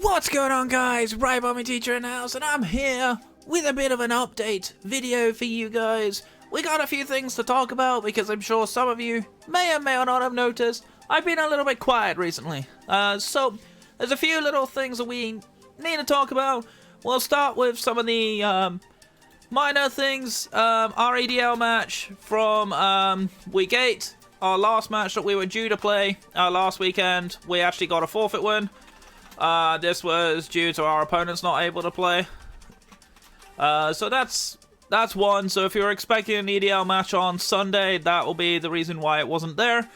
What's going on, guys? Right by my teacher in the house, and I'm here with a bit of an update video for you guys. We got a few things to talk about because I'm sure some of you may or may not have noticed I've been a little bit quiet recently. So there's a few little things that we need to talk about. We'll start with some of the minor things. Our EDL match from week 8, our last match that we were due to play last weekend, we actually got a forfeit win. This was due to our opponents not able to play. So that's one. So if you're expecting an EDL match on Sunday, that will be the reason why it wasn't there.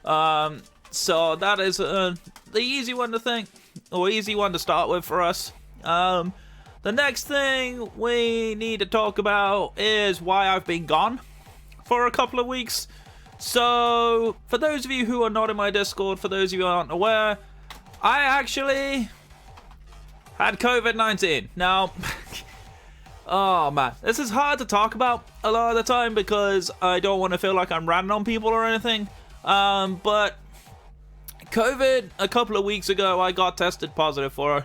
So that is the easy one to think, or easy one to start with for us. The next thing we need to talk about is why I've been gone for a couple of weeks. So for those of you who are not in my Discord, for those of you who aren't aware, I actually had COVID-19. Now, oh man, this is hard to talk about a lot of the time because I don't want to feel like I'm ratting on people or anything. But COVID, a couple of weeks ago, I got tested positive for,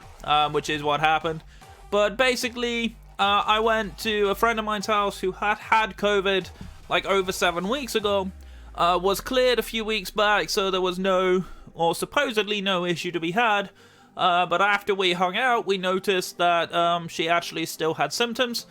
which is what happened. But basically, I went to a friend of mine's house who had COVID like over 7 weeks ago, was cleared a few weeks back, so there was no, or supposedly no issue to be had, but after we hung out, we noticed that she actually still had symptoms,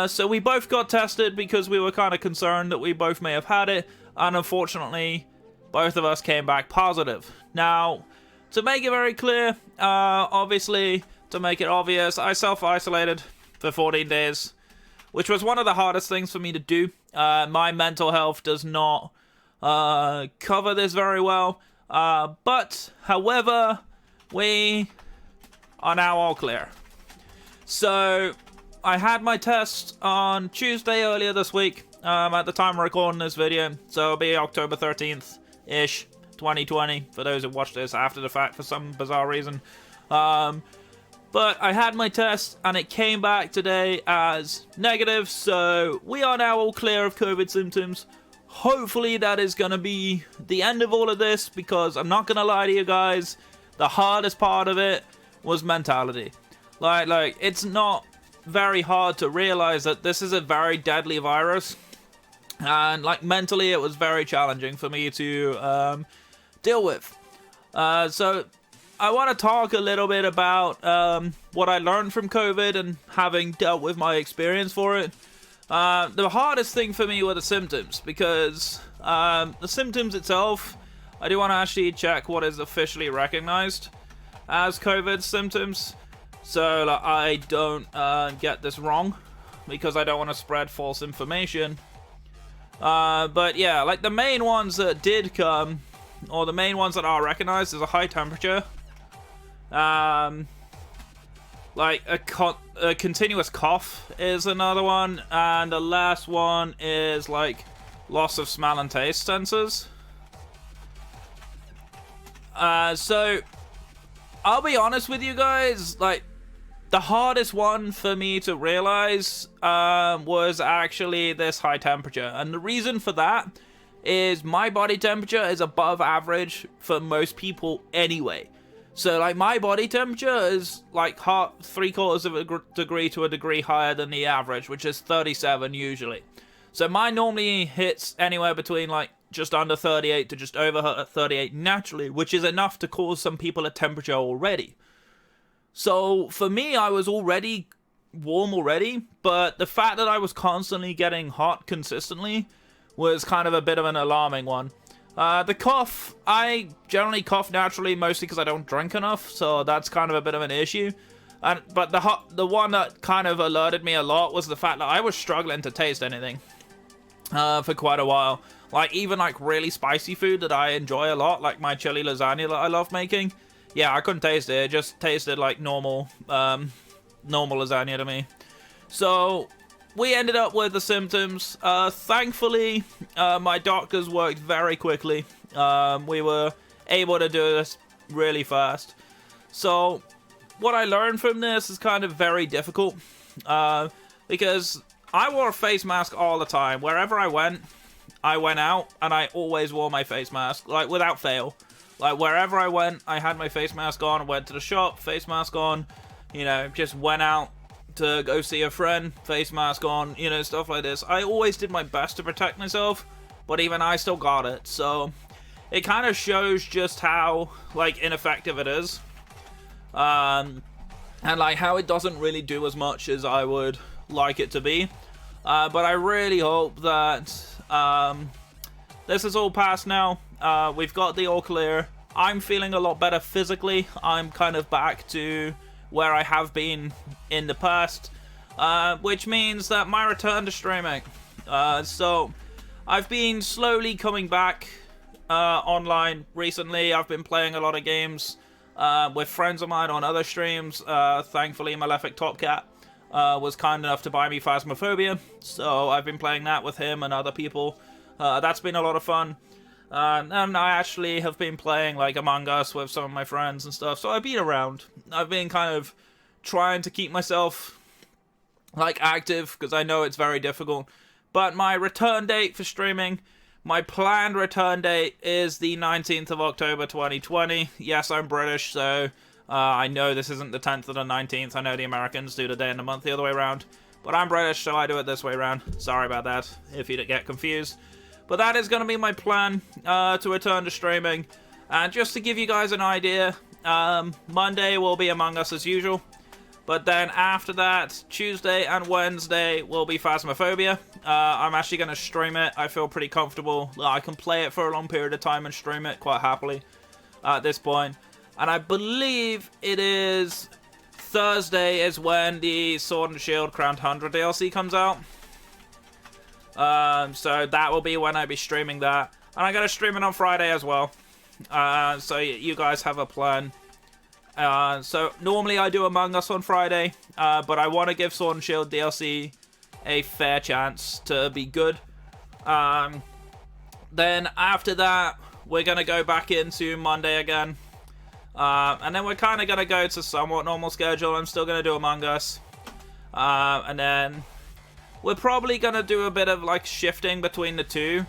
so we both got tested because we were kind of concerned that we both may have had it, and unfortunately, both of us came back positive. Now, to make it very clear, obviously, to make it obvious, I self-isolated for 14 days, which was one of the hardest things for me to do. My mental health does not cover this very well. But, however, we are now all clear. So, I had my test on Tuesday earlier this week, at the time of recording this video, so it'll be October 13th-ish, 2020, for those who watched this after the fact for some bizarre reason. But I had my test, and it came back today as negative, so we are now all clear of COVID symptoms. Hopefully that is going to be the end of all of this, because I'm not going to lie to you guys, the hardest part of it was mentality. Like it's not very hard to realize that this is a very deadly virus, and like mentally it was very challenging for me to deal with. So I want to talk a little bit about what I learned from COVID and having dealt with my experience for it. The hardest thing for me were the symptoms, because the symptoms itself, I do want to actually check what is officially recognized as COVID symptoms, so like, I don't get this wrong, because I don't want to spread false information. But yeah, like the main ones that did come, or the main ones that are recognized, is a high temperature, like a continuous cough is another one, and the last one is like loss of smell and taste senses. So I'll be honest with you guys, like the hardest one for me to realize was actually this high temperature, and the reason for that is my body temperature is above average for most people anyway. So, like, my body temperature is, like, 3/4 of a degree to a degree higher than the average, which is 37 usually. So, mine normally hits anywhere between, like, just under 38 to just over 38 naturally, which is enough to cause some people a temperature already. So, for me, I was already warm already, but the fact that I was constantly getting hot consistently was kind of a bit of an alarming one. The cough, I generally cough naturally, mostly because I don't drink enough, so that's kind of a bit of an issue. But the one that kind of alerted me a lot was the fact that I was struggling to taste anything for quite a while. Like, even like really spicy food that I enjoy a lot, like my chili lasagna that I love making. Yeah, I couldn't taste it. It just tasted like normal lasagna to me. So we ended up with the symptoms. Thankfully, my doctors worked very quickly. We were able to do this really fast. So what I learned from this is kind of very difficult, because I wore a face mask all the time. Wherever I went out, and I always wore my face mask, like without fail. Like, wherever I went, I had my face mask on. Went to the shop, face mask on. You know, just went out to go see a friend, face mask on. You know, stuff like this. I always did my best to protect myself, but even I still got it. So it kind of shows just how, like, ineffective it is. And, like, how it doesn't really do as much as I would like it to be. But I really hope that this is all passed now. We've got the all clear. I'm feeling a lot better physically. I'm kind of back to where I have been in the past, which means that my return to streaming. So I've been slowly coming back online recently. I've been playing a lot of games with friends of mine on other streams. Thankfully, Malefic Topcat was kind enough to buy me Phasmophobia, so I've been playing that with him and other people. That's been a lot of fun. And I actually have been playing, like, Among Us with some of my friends and stuff, so I've been around. I've been kind of trying to keep myself, like, active, because I know it's very difficult. But my return date for streaming, my planned return date is the 19th of October 2020. Yes, I'm British, so I know this isn't the 10th or the 19th. I know the Americans do the day and the month the other way around. But I'm British, so I do it this way around. Sorry about that, if you get confused. But that is going to be my plan to return to streaming. And just to give you guys an idea, Monday will be Among Us as usual. But then after that, Tuesday and Wednesday will be Phasmophobia. I'm actually going to stream it. I feel pretty comfortable. I can play it for a long period of time and stream it quite happily at this point. And I believe it is Thursday is when the Sword and Shield Crown Tundra DLC comes out. So that will be when I'll be streaming that. And I'm going to stream it on Friday as well. So you guys have a plan. So normally I do Among Us on Friday. But I want to give Sword and Shield DLC a fair chance to be good. Then after that, we're going to go back into Monday again. And then we're kind of going to go to somewhat normal schedule. I'm still going to do Among Us. And then we're probably going to do a bit of, like, shifting between the two.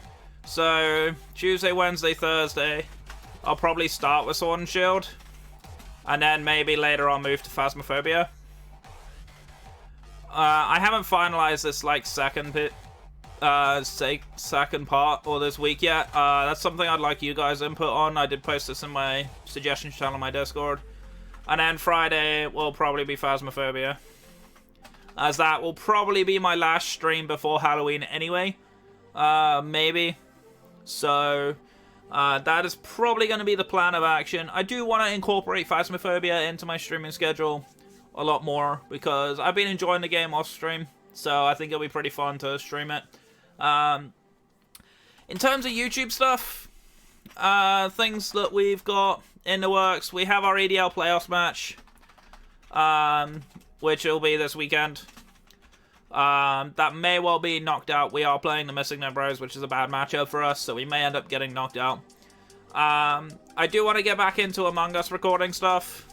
So, Tuesday, Wednesday, Thursday, I'll probably start with Sword and Shield. And then maybe later I'll move to Phasmophobia. I haven't finalized this, like, second part or this week yet. That's something I'd like you guys' input on. I did post this in my suggestions channel on my Discord. And then Friday will probably be Phasmophobia, as that will probably be my last stream before Halloween anyway. Maybe. So, that is probably going to be the plan of action. I do want to incorporate Phasmophobia into my streaming schedule a lot more, because I've been enjoying the game off stream. So, I think it'll be pretty fun to stream it. In terms of YouTube stuff, things that we've got in the works, we have our EDL playoffs match. Which will be this weekend. That may well be knocked out. We are playing the Missing No Bros, which is a bad matchup for us, so we may end up getting knocked out. I do want to get back into Among Us recording stuff.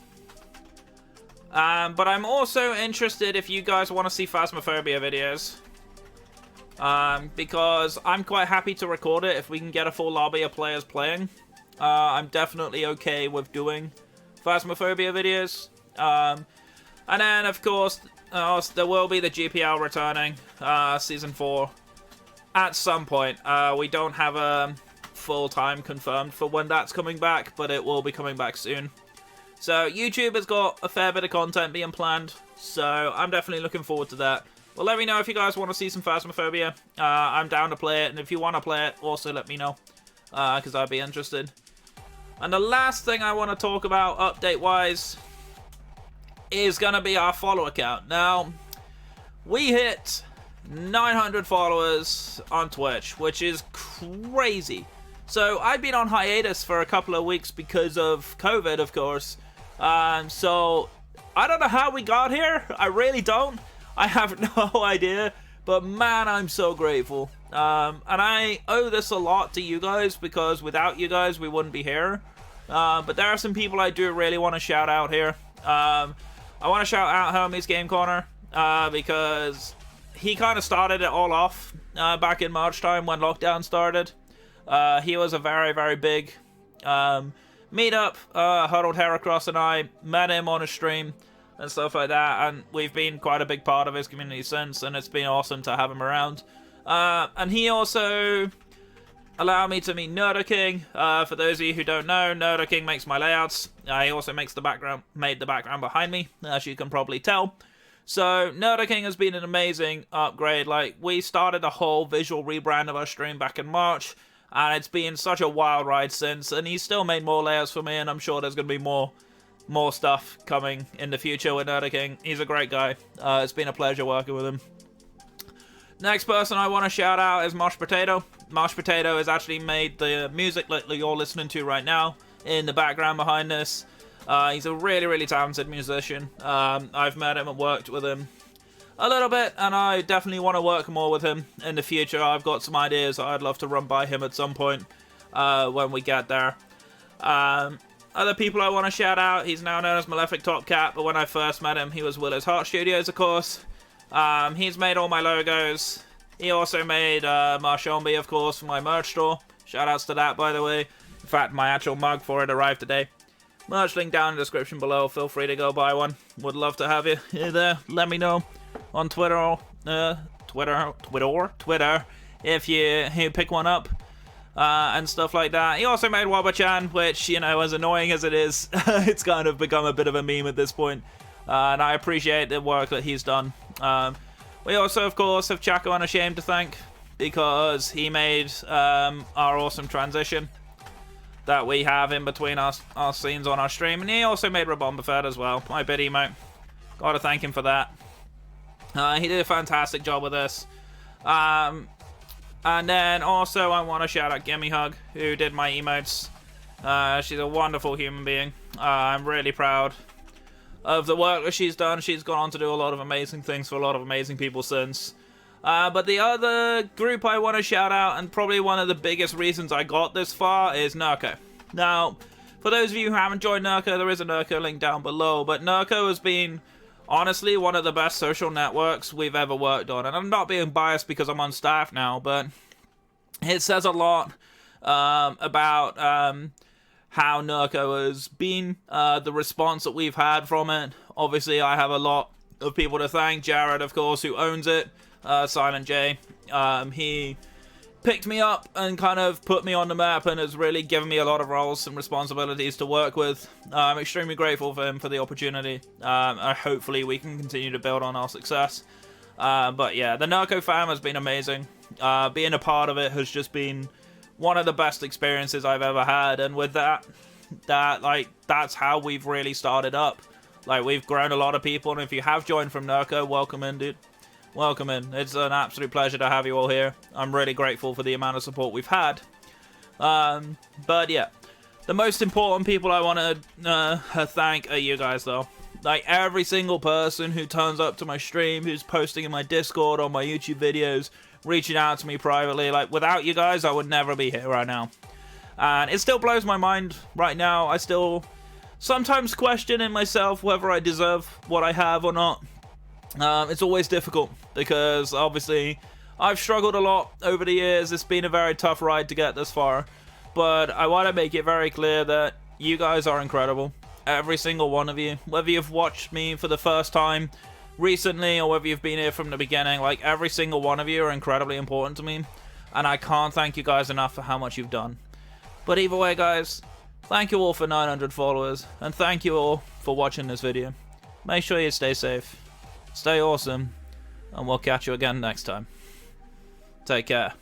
But I'm also interested if you guys want to see Phasmophobia videos. Because I'm quite happy to record it if we can get a full lobby of players playing. I'm definitely okay with doing Phasmophobia videos. And then, of course, there will be the GPL returning, Season 4, at some point. We don't have a full time confirmed for when that's coming back, but it will be coming back soon. So, YouTube has got a fair bit of content being planned, so I'm definitely looking forward to that. Well, let me know if you guys want to see some Phasmophobia. I'm down to play it, and if you want to play it, also let me know, because I'd be interested. And the last thing I want to talk about, update-wise, is going to be our follower count. Now, we hit 900 followers on Twitch, which is crazy. So, I've been on hiatus for a couple of weeks because of COVID, of course. So, I don't know how we got here. I really don't. I have no idea. But man, I'm so grateful. And I owe this a lot to you guys, because without you guys, we wouldn't be here. But there are some people I do really want to shout out here. I want to shout out Homie's Game Corner, because he kind of started it all off back in March time when lockdown started. He was a very, very big meetup. Huddled Heracross and I met him on a stream and stuff like that, and we've been quite a big part of his community since, and it's been awesome to have him around. And he also allowed me to meet Nerdoking. For those of you who don't know, Nerdoking makes my layouts. He also made the background behind me, as you can probably tell. So Nerdoking has been an amazing upgrade. Like, we started the whole visual rebrand of our stream back in March, and it's been such a wild ride since, and he's still made more layouts for me, and I'm sure there's going to be more stuff coming in the future with Nerdoking. He's a great guy. It's been a pleasure working with him. Next person I want to shout out is Mosh Potato. Mosh Potato has actually made the music that you're listening to right now in the background behind this. He's a really, really talented musician. I've met him and worked with him a little bit, and I definitely want to work more with him in the future. I've got some ideas that I'd love to run by him at some point when we get there. Other people I want to shout out, he's now known as Malefic Top Cat, but when I first met him, he was Willow's Heart Studios, of course. He's made all my logos. He also made Marshombi, of course, for my merch store. Shoutouts to that, by the way. In fact, my actual mug for it arrived today. Merch link down in the description below. Feel free to go buy one. Would love to have you there. Let me know on Twitter if you pick one up and stuff like that. He also made Wabba-chan, which, you know, as annoying as it is, it's kind of become a bit of a meme at this point. And I appreciate the work that he's done. We also, of course, have Chaco Unashamed to thank, because he made our awesome transition that we have in between our scenes on our stream. And he also made Rabombafed as well, my bit emote. Gotta thank him for that. He did a fantastic job with this. And then also I want to shout out Gimme Hug, who did my emotes. She's a wonderful human being. I'm really proud of the work that she's done. She's gone on to do a lot of amazing things for a lot of amazing people since. But the other group I want to shout out, and probably one of the biggest reasons I got this far, is Nerko. Now, for those of you who haven't joined Nerko, there is a Nerko link down below, but Nerko has been, honestly, one of the best social networks we've ever worked on. And I'm not being biased because I'm on staff now, but it says a lot about how Nerko has been, the response that we've had from it. Obviously, I have a lot of people to thank. Jared, of course, who owns it. Silent J. He picked me up and kind of put me on the map and has really given me a lot of roles and responsibilities to work with. I'm extremely grateful for him for the opportunity. Hopefully we can continue to build on our success. But yeah, the Nerko fam has been amazing. Being a part of it has just been one of the best experiences I've ever had, and with that's how we've really started up. Like, we've grown a lot of people, and if you have joined from Nerko, welcome in, dude. Welcome in. It's an absolute pleasure to have you all here. I'm really grateful for the amount of support we've had. But yeah, the most important people I want to thank are you guys, though. Like, every single person who turns up to my stream, who's posting in my Discord, on my YouTube videos, reaching out to me privately. Like, without you guys, I would never be here right now. And it still blows my mind right now. I still sometimes question in myself whether I deserve what I have or not. It's always difficult because obviously I've struggled a lot over the years. It's been a very tough ride to get this far, but I want to make it very clear that you guys are incredible. Every single one of you, whether you've watched me for the first time recently or whether you've been here from the beginning, like, every single one of you are incredibly important to me, and I can't thank you guys enough for how much you've done. But either way, guys, thank you all for 900 followers, and thank you all for watching this video. Make sure you stay safe. Stay awesome, and we'll catch you again next time. Take care.